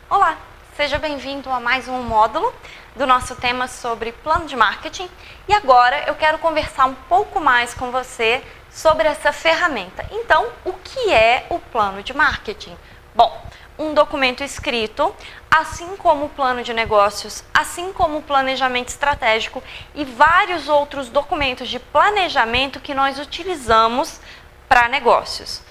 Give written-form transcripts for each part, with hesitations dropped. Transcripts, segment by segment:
Olá, seja bem-vindo a mais um módulo do nosso tema sobre plano de marketing. E agora eu quero conversar um pouco mais com você sobre essa ferramenta. Então, o que é o plano de marketing? Bom, um documento escrito, assim como o plano de negócios, assim como o planejamento estratégico e vários outros documentos de planejamento que nós utilizamos para negócios.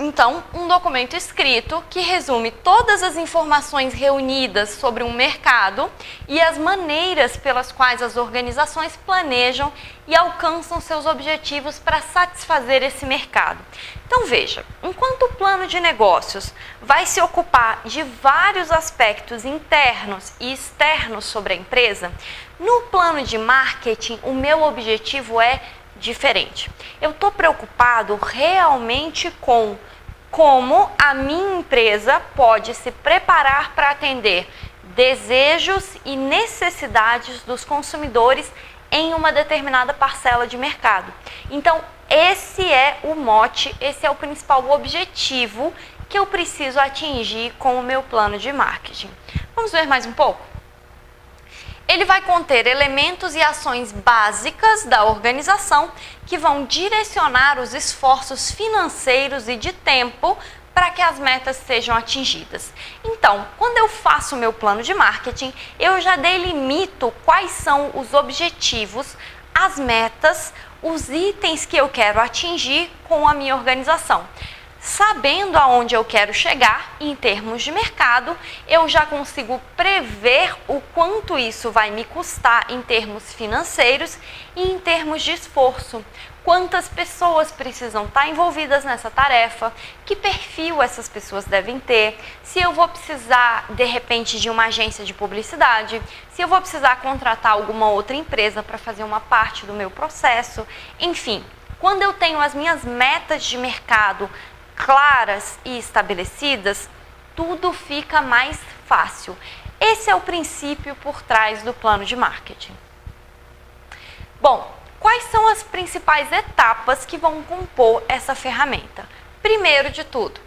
Então, um documento escrito que resume todas as informações reunidas sobre um mercado e as maneiras pelas quais as organizações planejam e alcançam seus objetivos para satisfazer esse mercado. Então, veja, enquanto o plano de negócios vai se ocupar de vários aspectos internos e externos sobre a empresa, no plano de marketing, o meu objetivo é diferente. Eu estou preocupado realmente com como a minha empresa pode se preparar para atender desejos e necessidades dos consumidores em uma determinada parcela de mercado. Então, esse é o mote, esse é o principal objetivo que eu preciso atingir com o meu plano de marketing. Vamos ver mais um pouco? Ele vai conter elementos e ações básicas da organização que vão direcionar os esforços financeiros e de tempo para que as metas sejam atingidas. Então, quando eu faço o meu plano de marketing, eu já delimito quais são os objetivos, as metas, os itens que eu quero atingir com a minha organização. Sabendo aonde eu quero chegar em termos de mercado, eu já consigo prever o quanto isso vai me custar em termos financeiros e em termos de esforço. Quantas pessoas precisam estar envolvidas nessa tarefa, que perfil essas pessoas devem ter, se eu vou precisar, de repente, de uma agência de publicidade, se eu vou precisar contratar alguma outra empresa para fazer uma parte do meu processo, enfim. Quando eu tenho as minhas metas de mercado claras e estabelecidas, tudo fica mais fácil. Esse é o princípio por trás do plano de marketing. Bom, quais são as principais etapas que vão compor essa ferramenta? Primeiro de tudo,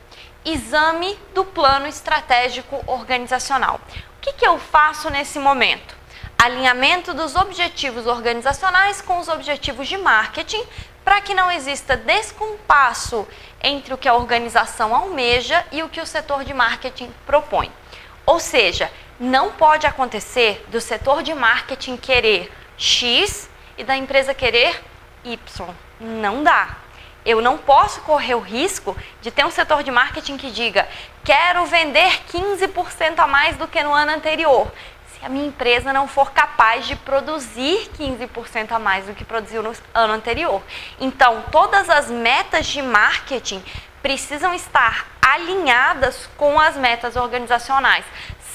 exame do plano estratégico organizacional. O que eu faço nesse momento? Alinhamento dos objetivos organizacionais com os objetivos de marketing, para que não exista descompasso entre o que a organização almeja e o que o setor de marketing propõe. Ou seja, não pode acontecer do setor de marketing querer X e da empresa querer Y. Não dá. Eu não posso correr o risco de ter um setor de marketing que diga: quero vender 15% a mais do que no ano anterior, se a minha empresa não for capaz de produzir 15% a mais do que produziu no ano anterior. Então, todas as metas de marketing precisam estar alinhadas com as metas organizacionais,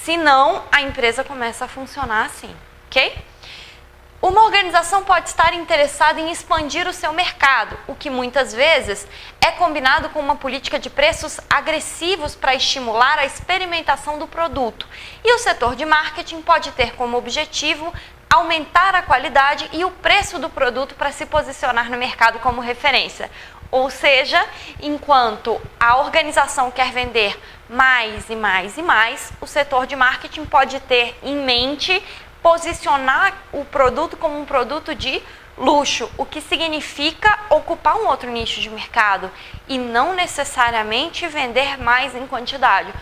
senão a empresa começa a funcionar assim, ok? Uma organização pode estar interessada em expandir o seu mercado, o que muitas vezes é combinado com uma política de preços agressivos para estimular a experimentação do produto. E o setor de marketing pode ter como objetivo aumentar a qualidade e o preço do produto para se posicionar no mercado como referência. Ou seja, enquanto a organização quer vender mais e mais e mais, o setor de marketing pode ter em mente posicionar o produto como um produto de luxo, o que significa ocupar um outro nicho de mercado e não necessariamente vender mais em quantidade.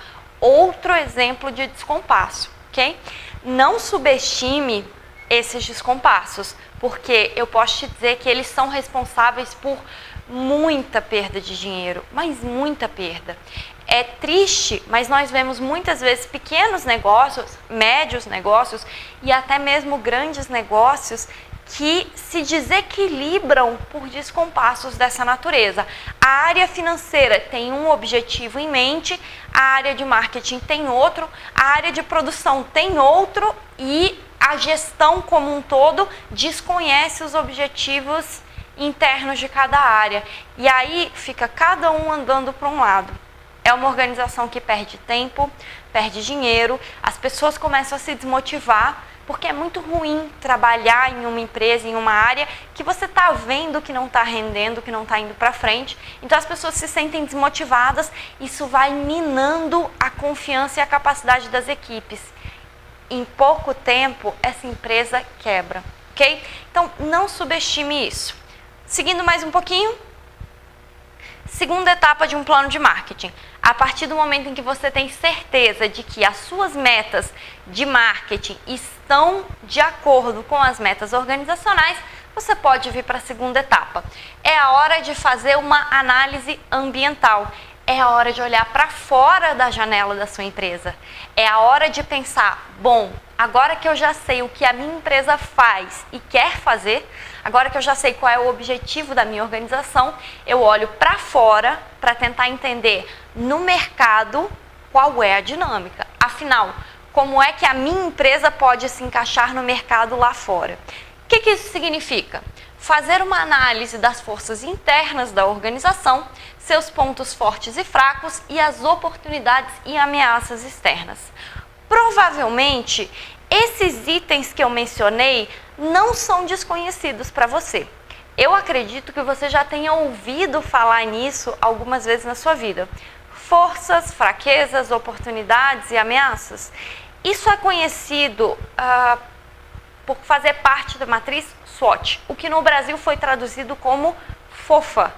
Outro exemplo de descompasso, ok? Não subestime esses descompassos, porque eu posso te dizer que eles são responsáveis por muita perda de dinheiro, mas muita perda. É triste, mas nós vemos muitas vezes pequenos negócios, médios negócios e até mesmo grandes negócios que se desequilibram por descompassos dessa natureza. A área financeira tem um objetivo em mente, a área de marketing tem outro, a área de produção tem outro e a gestão como um todo desconhece os objetivos internos de cada área. E aí fica cada um andando para um lado. É uma organização que perde tempo, perde dinheiro, as pessoas começam a se desmotivar, porque é muito ruim trabalhar em uma empresa, em uma área que você está vendo que não está rendendo, que não está indo para frente. Então as pessoas se sentem desmotivadas, isso vai minando a confiança e a capacidade das equipes. Em pouco tempo, essa empresa quebra, ok? Então não subestime isso. Seguindo mais um pouquinho. Segunda etapa de um plano de marketing. A partir do momento em que você tem certeza de que as suas metas de marketing estão de acordo com as metas organizacionais, você pode vir para a segunda etapa. É a hora de fazer uma análise ambiental. É a hora de olhar para fora da janela da sua empresa. É a hora de pensar, bom, agora que eu já sei o que a minha empresa faz e quer fazer, agora que eu já sei qual é o objetivo da minha organização, eu olho para fora para tentar entender no mercado qual é a dinâmica. Afinal, como é que a minha empresa pode se encaixar no mercado lá fora? O que isso significa? Fazer uma análise das forças internas da organização, seus pontos fortes e fracos e as oportunidades e ameaças externas. Provavelmente, esses itens que eu mencionei não são desconhecidos para você. Eu acredito que você já tenha ouvido falar nisso algumas vezes na sua vida. Forças, fraquezas, oportunidades e ameaças. Isso é conhecido por fazer parte da matriz SWOT, o que no Brasil foi traduzido como FOFA,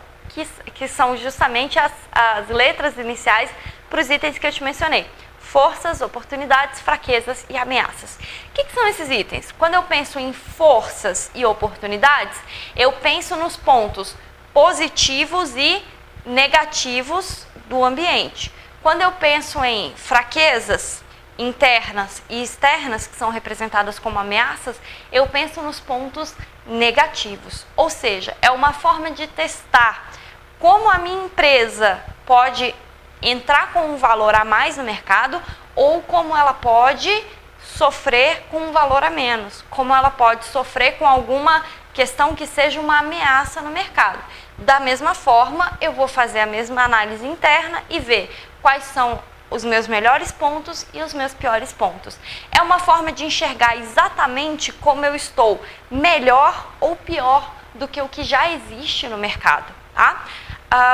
que são justamente as letras iniciais para os itens que eu te mencionei. Forças, oportunidades, fraquezas e ameaças. O que são esses itens? Quando eu penso em forças e oportunidades, eu penso nos pontos positivos e negativos do ambiente. Quando eu penso em fraquezas internas e externas, que são representadas como ameaças, eu penso nos pontos negativos. Ou seja, é uma forma de testar como a minha empresa pode entrar com um valor a mais no mercado ou como ela pode sofrer com um valor a menos, como ela pode sofrer com alguma questão que seja uma ameaça no mercado. Da mesma forma, eu vou fazer a mesma análise interna e ver quais são os meus melhores pontos e os meus piores pontos. É uma forma de enxergar exatamente como eu estou melhor ou pior do que o que já existe no mercado, tá?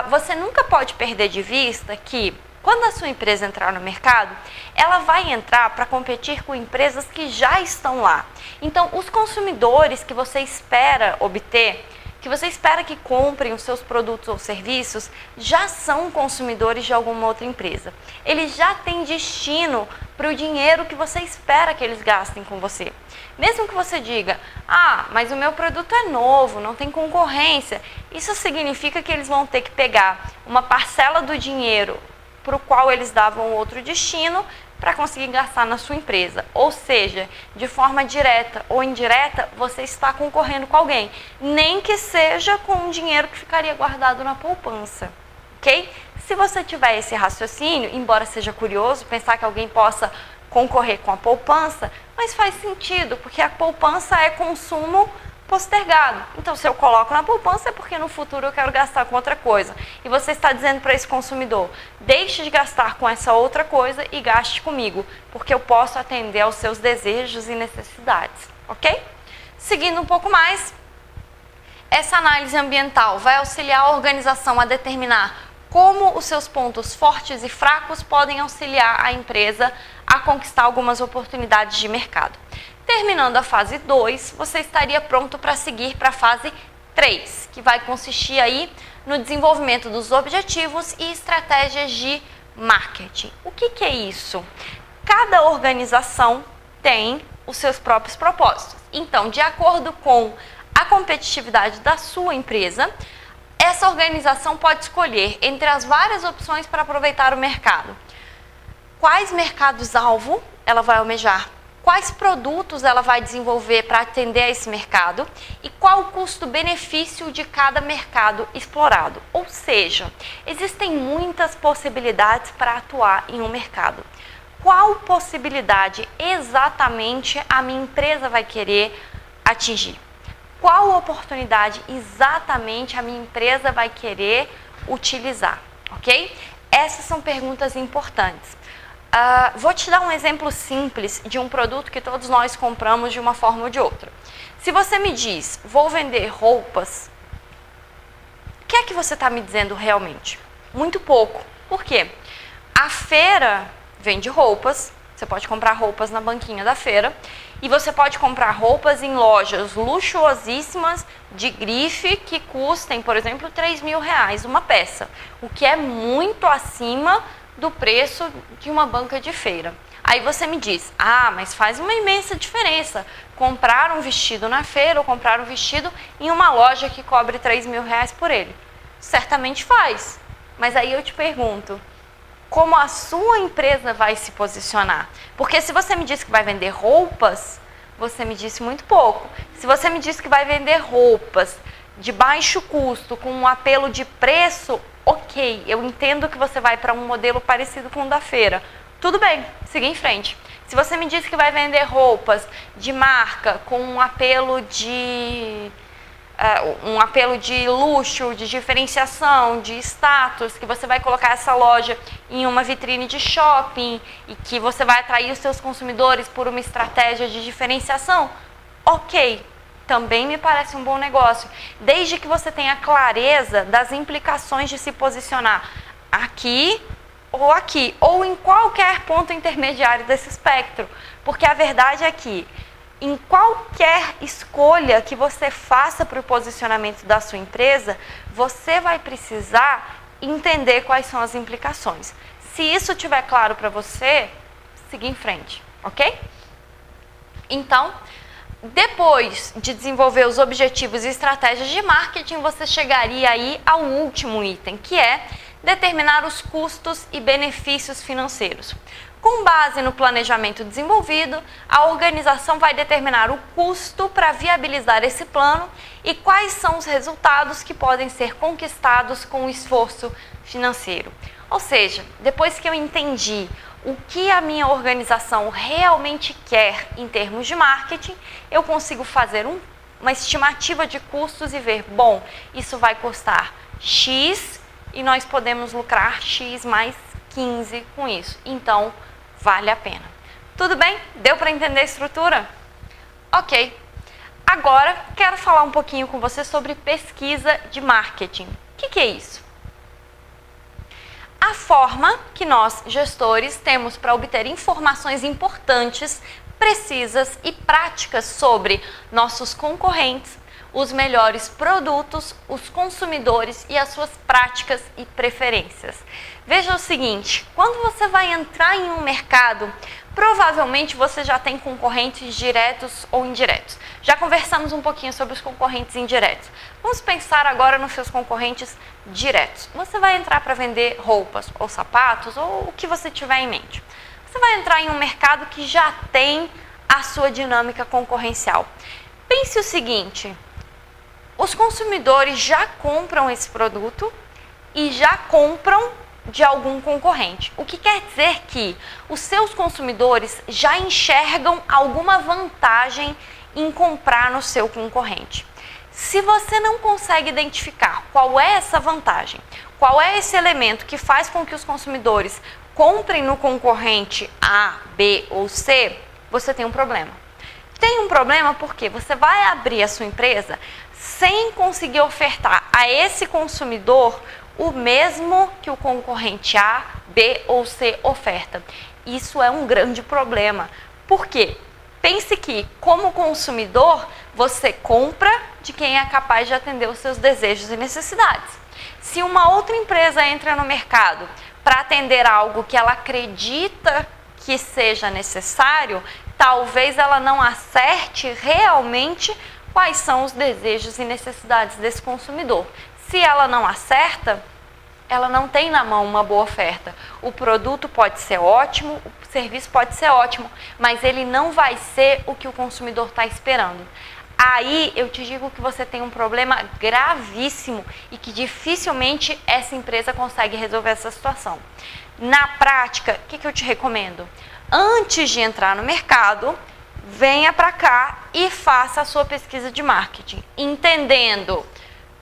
Você nunca pode perder de vista que quando a sua empresa entrar no mercado, ela vai entrar para competir com empresas que já estão lá. Então, os consumidores que você espera obter, que você espera que comprem os seus produtos ou serviços, já são consumidores de alguma outra empresa. Eles já têm destino para o dinheiro que você espera que eles gastem com você. Mesmo que você diga, mas o meu produto é novo, não tem concorrência, isso significa que eles vão ter que pegar uma parcela do dinheiro para o qual eles davam outro destino para conseguir gastar na sua empresa. Ou seja, de forma direta ou indireta, você está concorrendo com alguém, nem que seja com um dinheiro que ficaria guardado na poupança, ok? Se você tiver esse raciocínio, embora seja curioso pensar que alguém possa concorrer com a poupança, mas faz sentido, porque a poupança é consumo postergado. Então, se eu coloco na poupança é porque no futuro eu quero gastar com outra coisa. E você está dizendo para esse consumidor, deixe de gastar com essa outra coisa e gaste comigo, porque eu posso atender aos seus desejos e necessidades, ok? Seguindo um pouco mais, essa análise ambiental vai auxiliar a organização a determinar como os seus pontos fortes e fracos podem auxiliar a empresa a conquistar algumas oportunidades de mercado. Terminando a fase 2, você estaria pronto para seguir para a fase 3, que vai consistir aí no desenvolvimento dos objetivos e estratégias de marketing. O que é isso? Cada organização tem os seus próprios propósitos. Então, de acordo com a competitividade da sua empresa, essa organização pode escolher entre as várias opções para aproveitar o mercado. Quais mercados-alvo ela vai almejar? Quais produtos ela vai desenvolver para atender a esse mercado? E qual o custo-benefício de cada mercado explorado? Ou seja, existem muitas possibilidades para atuar em um mercado. qual possibilidade exatamente a minha empresa vai querer atingir? Qual oportunidade exatamente a minha empresa vai querer utilizar, ok? Essas são perguntas importantes. Vou te dar um exemplo simples de um produto que todos nós compramos de uma forma ou de outra. Se você me diz, vou vender roupas, o que é que você está me dizendo realmente? Muito pouco. Por quê? A feira vende roupas, você pode comprar roupas na banquinha da feira, e você pode comprar roupas em lojas luxuosíssimas de grife que custem, por exemplo, R$3.000 uma peça, o que é muito acima do preço de uma banca de feira. Aí você me diz, mas faz uma imensa diferença comprar um vestido na feira ou comprar um vestido em uma loja que cobre R$3.000 por ele. Certamente faz, mas aí eu te pergunto, como a sua empresa vai se posicionar? Porque se você me disse que vai vender roupas, você me disse muito pouco. Se você me disse que vai vender roupas de baixo custo, com um apelo de preço, ok, eu entendo que você vai para um modelo parecido com o da feira. Tudo bem, siga em frente. Se você me disse que vai vender roupas de marca com um apelo de luxo, de diferenciação, de status, que você vai colocar essa loja em uma vitrine de shopping e que você vai atrair os seus consumidores por uma estratégia de diferenciação, ok, também me parece um bom negócio, desde que você tenha clareza das implicações de se posicionar aqui, ou em qualquer ponto intermediário desse espectro, porque a verdade é que em qualquer escolha que você faça para o posicionamento da sua empresa, você vai precisar entender quais são as implicações. Se isso estiver claro para você, siga em frente, ok? Então, depois de desenvolver os objetivos e estratégias de marketing, você chegaria aí ao último item, que é determinar os custos e benefícios financeiros. Com base no planejamento desenvolvido, a organização vai determinar o custo para viabilizar esse plano e quais são os resultados que podem ser conquistados com o esforço financeiro. Ou seja, depois que eu entendi o que a minha organização realmente quer em termos de marketing, eu consigo fazer uma estimativa de custos e ver, bom, isso vai custar X e nós podemos lucrar X mais 15 com isso. Então, vale a pena. Tudo bem? Deu para entender a estrutura? Ok. Agora, quero falar um pouquinho com você sobre pesquisa de marketing. O que é isso? A forma que nós, gestores, temos para obter informações importantes, precisas e práticas sobre nossos concorrentes, os melhores produtos, os consumidores e as suas práticas e preferências. Veja o seguinte, quando você vai entrar em um mercado, provavelmente você já tem concorrentes diretos ou indiretos. Já conversamos um pouquinho sobre os concorrentes indiretos. Vamos pensar agora nos seus concorrentes diretos. Você vai entrar para vender roupas ou sapatos ou o que você tiver em mente. Você vai entrar em um mercado que já tem a sua dinâmica concorrencial. Pense o seguinte, os consumidores já compram esse produto e já compram de algum concorrente. O que quer dizer que os seus consumidores já enxergam alguma vantagem em comprar no seu concorrente. Se você não consegue identificar qual é essa vantagem, qual é esse elemento que faz com que os consumidores comprem no concorrente A, B ou C, você tem um problema. Tem um problema porque você vai abrir a sua empresa sem conseguir ofertar a esse consumidor o mesmo que o concorrente A, B ou C oferta. Isso é um grande problema. Por quê? Pense que, como consumidor, você compra de quem é capaz de atender os seus desejos e necessidades. Se uma outra empresa entra no mercado para atender algo que ela acredita que seja necessário, talvez ela não acerte realmente quais são os desejos e necessidades desse consumidor. Se ela não acerta, ela não tem na mão uma boa oferta. O produto pode ser ótimo, o serviço pode ser ótimo, mas ele não vai ser o que o consumidor está esperando. Aí eu te digo que você tem um problema gravíssimo e que dificilmente essa empresa consegue resolver essa situação. Na prática, o que eu te recomendo? antes de entrar no mercado, venha para cá e faça a sua pesquisa de marketing, entendendo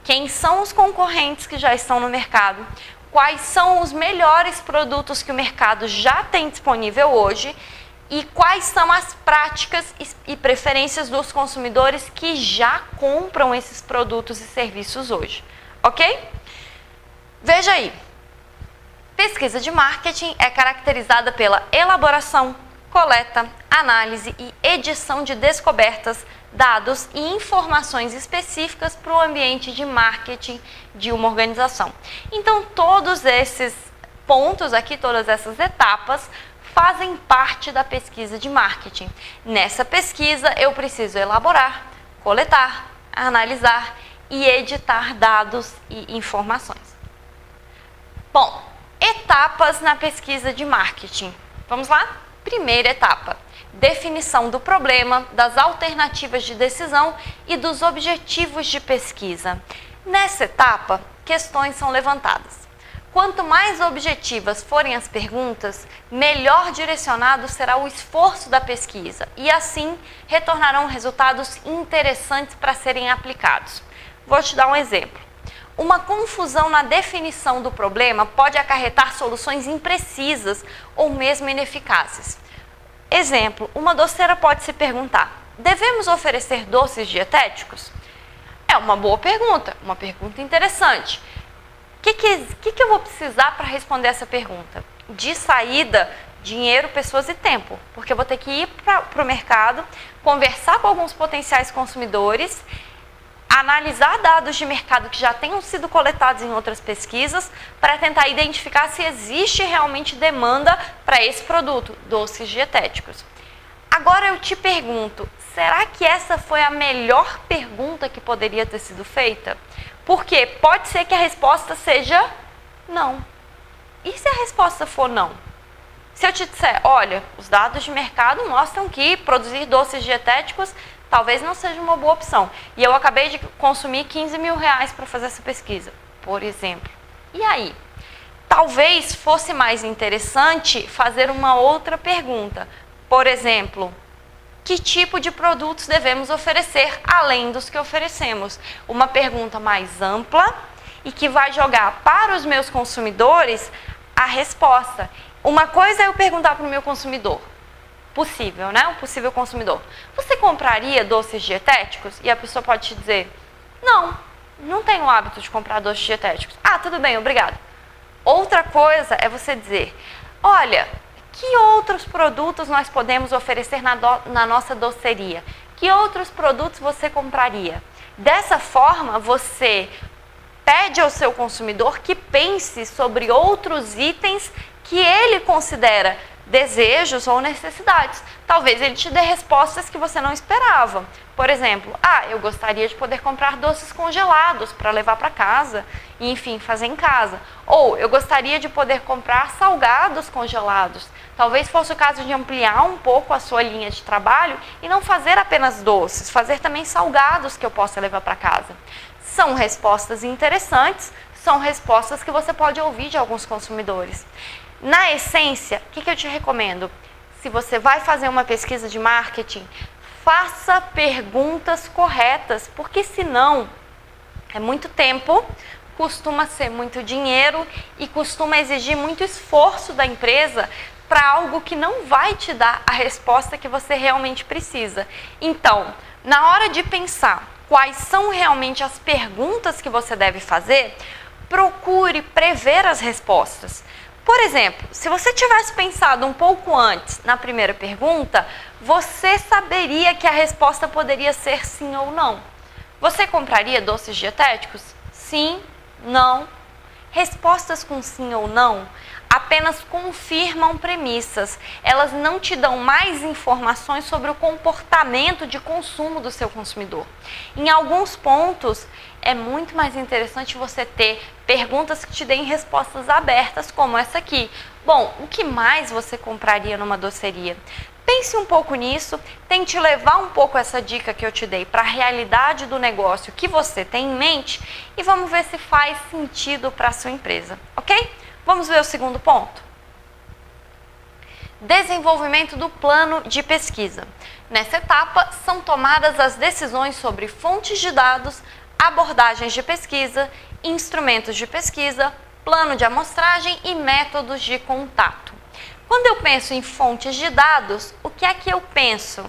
quem são os concorrentes que já estão no mercado, quais são os melhores produtos que o mercado já tem disponível hoje e quais são as práticas e preferências dos consumidores que já compram esses produtos e serviços hoje, ok? Veja aí, pesquisa de marketing é caracterizada pela elaboração, coleta, análise e edição de descobertas, dados e informações específicas para o ambiente de marketing de uma organização. Então, todos esses pontos aqui, todas essas etapas, fazem parte da pesquisa de marketing. Nessa pesquisa, eu preciso elaborar, coletar, analisar e editar dados e informações. Bom, etapas na pesquisa de marketing. Vamos lá? Primeira etapa, definição do problema, das alternativas de decisão e dos objetivos de pesquisa. Nessa etapa, questões são levantadas. Quanto mais objetivas forem as perguntas, melhor direcionado será o esforço da pesquisa e assim retornarão resultados interessantes para serem aplicados. Vou te dar um exemplo. Uma confusão na definição do problema pode acarretar soluções imprecisas ou mesmo ineficazes. Exemplo, uma doceira pode se perguntar: devemos oferecer doces dietéticos? É uma boa pergunta, uma pergunta interessante. O que eu vou precisar para responder essa pergunta? De saída, dinheiro, pessoas e tempo, porque eu vou ter que ir para o mercado, conversar com alguns potenciais consumidores, analisar dados de mercado que já tenham sido coletados em outras pesquisas para tentar identificar se existe realmente demanda para esse produto, doces dietéticos. Agora eu te pergunto, será que essa foi a melhor pergunta que poderia ter sido feita? Porque pode ser que a resposta seja não. E se a resposta for não? Se eu te disser, olha, os dados de mercado mostram que produzir doces dietéticos talvez não seja uma boa opção. E eu acabei de consumir 15 mil reais para fazer essa pesquisa, por exemplo. E aí? Talvez fosse mais interessante fazer uma outra pergunta. Por exemplo, que tipo de produtos devemos oferecer além dos que oferecemos? Uma pergunta mais ampla e que vai jogar para os meus consumidores a resposta. Uma coisa é eu perguntar para o meu consumidor, possível, né? Um possível consumidor. Você compraria doces dietéticos? E a pessoa pode te dizer, não tenho o hábito de comprar doces dietéticos. Ah, tudo bem, obrigado. Outra coisa é você dizer, olha, que outros produtos nós podemos oferecer na nossa doceria? Que outros produtos você compraria? Dessa forma, você pede ao seu consumidor que pense sobre outros itens que ele considera desejos ou necessidades. Talvez ele te dê respostas que você não esperava. Por exemplo, eu gostaria de poder comprar doces congelados para levar para casa e, enfim, fazer em casa. Ou eu gostaria de poder comprar salgados congelados. Talvez fosse o caso de ampliar um pouco a sua linha de trabalho e não fazer apenas doces, fazer também salgados que eu possa levar para casa. São respostas interessantes, são respostas que você pode ouvir de alguns consumidores. Na essência, o que eu te recomendo? Se você vai fazer uma pesquisa de marketing, faça perguntas corretas, porque senão é muito tempo, costuma ser muito dinheiro e costuma exigir muito esforço da empresa para algo que não vai te dar a resposta que você realmente precisa. Então, na hora de pensar quais são realmente as perguntas que você deve fazer, procure prever as respostas. Por exemplo, se você tivesse pensado um pouco antes na primeira pergunta, você saberia que a resposta poderia ser sim ou não. Você compraria doces dietéticos? Sim, não. Respostas com sim ou não apenas confirmam premissas. Elas não te dão mais informações sobre o comportamento de consumo do seu consumidor. Em alguns pontos, é muito mais interessante você ter perguntas que te deem respostas abertas, como essa aqui. Bom, o que mais você compraria numa doceria? Pense um pouco nisso, tente levar um pouco essa dica que eu te dei para a realidade do negócio que você tem em mente e vamos ver se faz sentido para a sua empresa, ok? Vamos ver o segundo ponto? Desenvolvimento do plano de pesquisa. Nessa etapa, são tomadas as decisões sobre fontes de dados, abordagens de pesquisa, instrumentos de pesquisa, plano de amostragem e métodos de contato. Quando eu penso em fontes de dados, o que é que eu penso?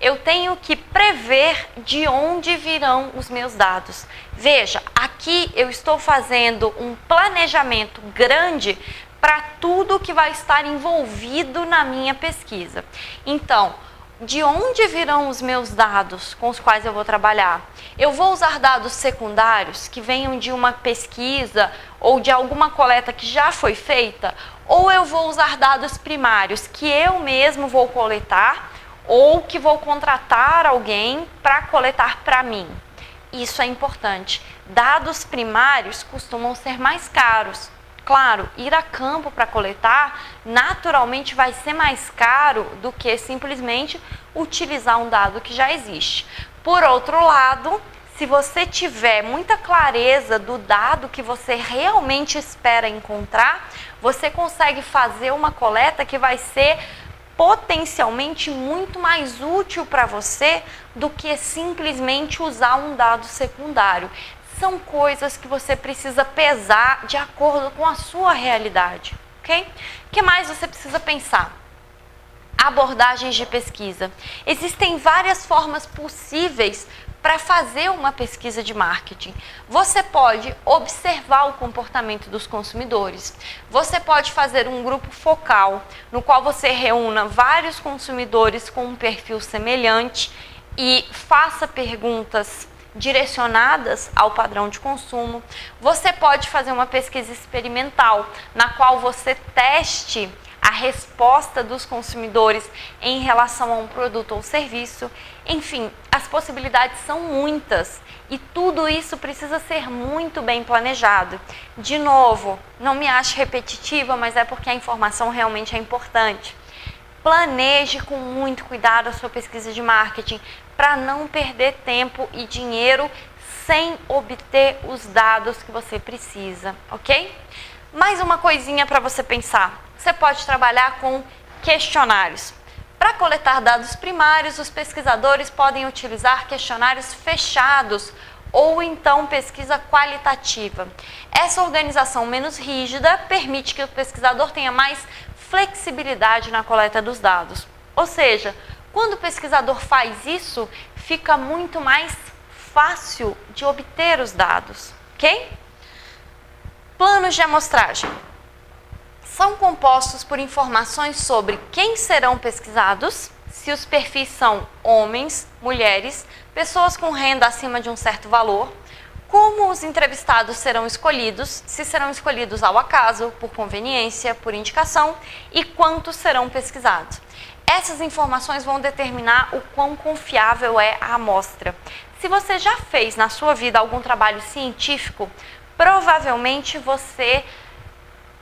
Eu tenho que prever de onde virão os meus dados. Veja, aqui eu estou fazendo um planejamento grande para tudo que vai estar envolvido na minha pesquisa. Então, de onde virão os meus dados com os quais eu vou trabalhar? Eu vou usar dados secundários que venham de uma pesquisa ou de alguma coleta que já foi feita? Ou eu vou usar dados primários que eu mesmo vou coletar ou que vou contratar alguém para coletar para mim? Isso é importante. Dados primários costumam ser mais caros. Claro, ir a campo para coletar naturalmente vai ser mais caro do que simplesmente utilizar um dado que já existe. Por outro lado, se você tiver muita clareza do dado que você realmente espera encontrar, você consegue fazer uma coleta que vai ser potencialmente muito mais útil para você do que simplesmente usar um dado secundário. São coisas que você precisa pesar de acordo com a sua realidade, ok? O que mais você precisa pensar? Abordagens de pesquisa. Existem várias formas possíveis para fazer uma pesquisa de marketing. Você pode observar o comportamento dos consumidores. Você pode fazer um grupo focal, no qual você reúna vários consumidores com um perfil semelhante e faça perguntas direcionadas ao padrão de consumo. Você pode fazer uma pesquisa experimental, na qual você teste a resposta dos consumidores em relação a um produto ou serviço. Enfim, as possibilidades são muitas e tudo isso precisa ser muito bem planejado. De novo, não me ache repetitiva, mas é porque a informação realmente é importante. Planeje com muito cuidado a sua pesquisa de marketing para não perder tempo e dinheiro sem obter os dados que você precisa, ok? Mais uma coisinha para você pensar. Você pode trabalhar com questionários. Para coletar dados primários, os pesquisadores podem utilizar questionários fechados ou então pesquisa qualitativa. Essa organização menos rígida permite que o pesquisador tenha mais flexibilidade na coleta dos dados. Ou seja, quando o pesquisador faz isso, fica muito mais fácil de obter os dados, ok? Planos de amostragem. São compostos por informações sobre quem serão pesquisados, se os perfis são homens, mulheres, pessoas com renda acima de um certo valor, como os entrevistados serão escolhidos, se serão escolhidos ao acaso, por conveniência, por indicação e quantos serão pesquisados. Essas informações vão determinar o quão confiável é a amostra. Se você já fez na sua vida algum trabalho científico, provavelmente você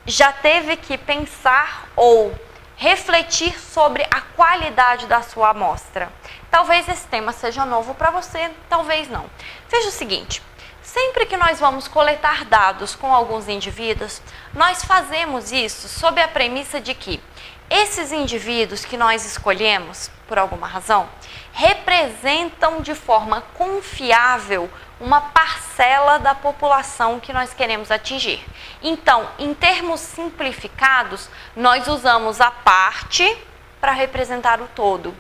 já teve que pensar ou refletir sobre a qualidade da sua amostra. Talvez esse tema seja novo para você, talvez não. Veja o seguinte, sempre que nós vamos coletar dados com alguns indivíduos, nós fazemos isso sob a premissa de que esses indivíduos que nós escolhemos, por alguma razão, representam de forma confiável uma parcela da população que nós queremos atingir. Então, em termos simplificados, nós usamos a parte para representar o todo.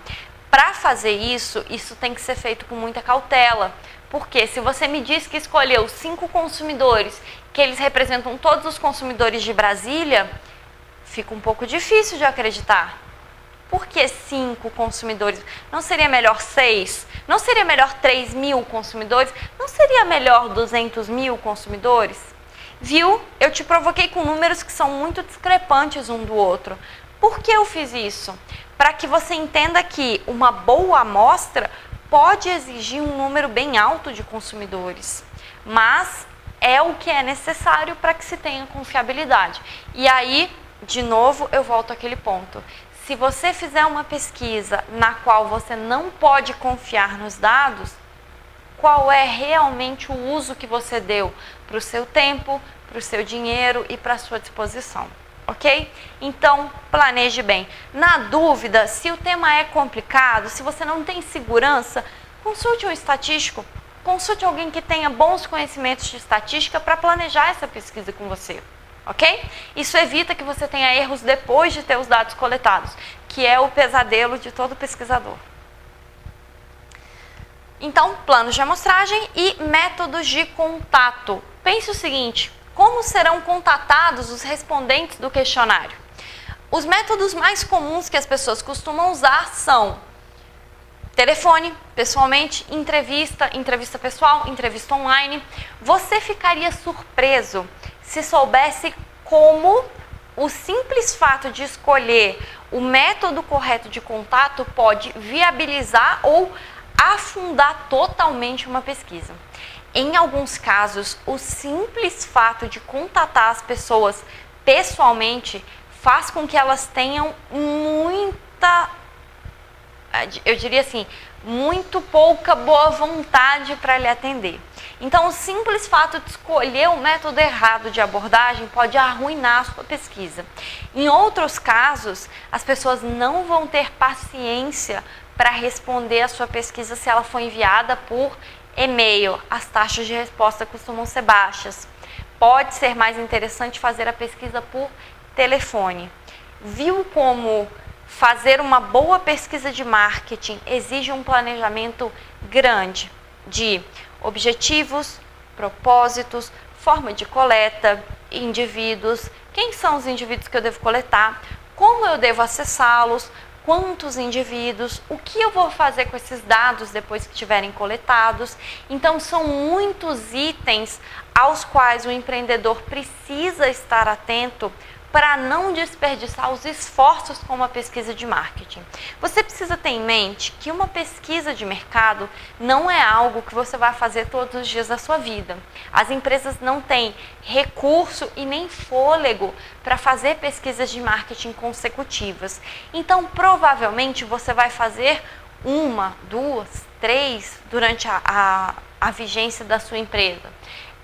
Para fazer isso, isso tem que ser feito com muita cautela, porque se você me diz que escolheu 5 consumidores, que eles representam todos os consumidores de Brasília, fica um pouco difícil de acreditar. Por que 5 consumidores? Não seria melhor 6? Não seria melhor 3.000 consumidores? Não seria melhor 200.000 consumidores? Viu? Eu te provoquei com números que são muito discrepantes um do outro. Por que eu fiz isso? Para que você entenda que uma boa amostra pode exigir um número bem alto de consumidores, mas é o que é necessário para que se tenha confiabilidade. E aí, de novo, eu volto àquele ponto. Se você fizer uma pesquisa na qual você não pode confiar nos dados, qual é realmente o uso que você deu para o seu tempo, para o seu dinheiro e para a sua disposição, ok? Então, planeje bem. Na dúvida, se o tema é complicado, se você não tem segurança, consulte um estatístico, consulte alguém que tenha bons conhecimentos de estatística para planejar essa pesquisa com você, ok? Isso evita que você tenha erros depois de ter os dados coletados, que é o pesadelo de todo pesquisador. Então, planos de amostragem e métodos de contato. Pense o seguinte: como serão contatados os respondentes do questionário? Os métodos mais comuns que as pessoas costumam usar são telefone, pessoalmente, entrevista pessoal, entrevista online. Você ficaria surpreso se soubesse como o simples fato de escolher o método correto de contato pode viabilizar ou afundar totalmente uma pesquisa. Em alguns casos, o simples fato de contatar as pessoas pessoalmente faz com que elas tenham muita, eu diria assim, muito pouca boa vontade para lhe atender. Então, o simples fato de escolher o método errado de abordagem pode arruinar a sua pesquisa. Em outros casos, as pessoas não vão ter paciência para responder a sua pesquisa se ela for enviada por e-mail. As taxas de resposta costumam ser baixas. Pode ser mais interessante fazer a pesquisa por telefone. Viu como fazer uma boa pesquisa de marketing exige um planejamento grande de objetivos, propósitos, forma de coleta, indivíduos, quem são os indivíduos que eu devo coletar, como eu devo acessá-los, quantos indivíduos, o que eu vou fazer com esses dados depois que estiverem coletados. Então, são muitos itens aos quais o empreendedor precisa estar atento para não desperdiçar os esforços com uma pesquisa de marketing. Você precisa ter em mente que uma pesquisa de mercado não é algo que você vai fazer todos os dias da sua vida. As empresas não têm recurso e nem fôlego para fazer pesquisas de marketing consecutivas. Então, provavelmente, você vai fazer uma, duas, três durante a vigência da sua empresa.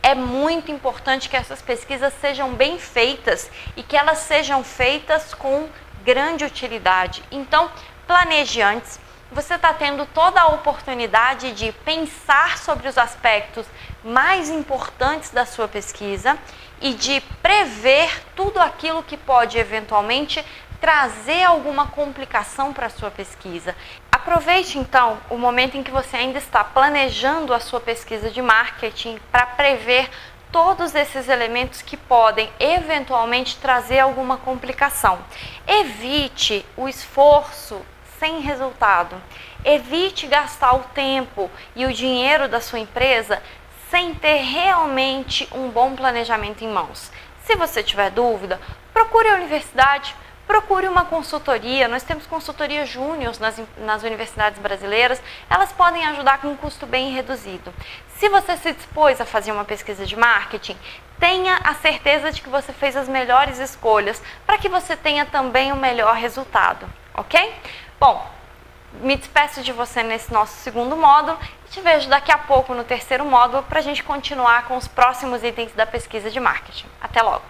É muito importante que essas pesquisas sejam bem feitas e que elas sejam feitas com grande utilidade. Então, planeje antes. Você está tendo toda a oportunidade de pensar sobre os aspectos mais importantes da sua pesquisa e de prever tudo aquilo que pode eventualmente trazer alguma complicação para a sua pesquisa. Aproveite então o momento em que você ainda está planejando a sua pesquisa de marketing para prever todos esses elementos que podem eventualmente trazer alguma complicação. Evite o esforço sem resultado. Evite gastar o tempo e o dinheiro da sua empresa sem ter realmente um bom planejamento em mãos. Se você tiver dúvida, procure a universidade. Procure uma consultoria. Nós temos consultoria júnior nas universidades brasileiras. Elas podem ajudar com um custo bem reduzido. Se você se dispôs a fazer uma pesquisa de marketing, tenha a certeza de que você fez as melhores escolhas para que você tenha também o melhor resultado, ok? Bom, me despeço de você nesse nosso segundo módulo e te vejo daqui a pouco no terceiro módulo para a gente continuar com os próximos itens da pesquisa de marketing. Até logo!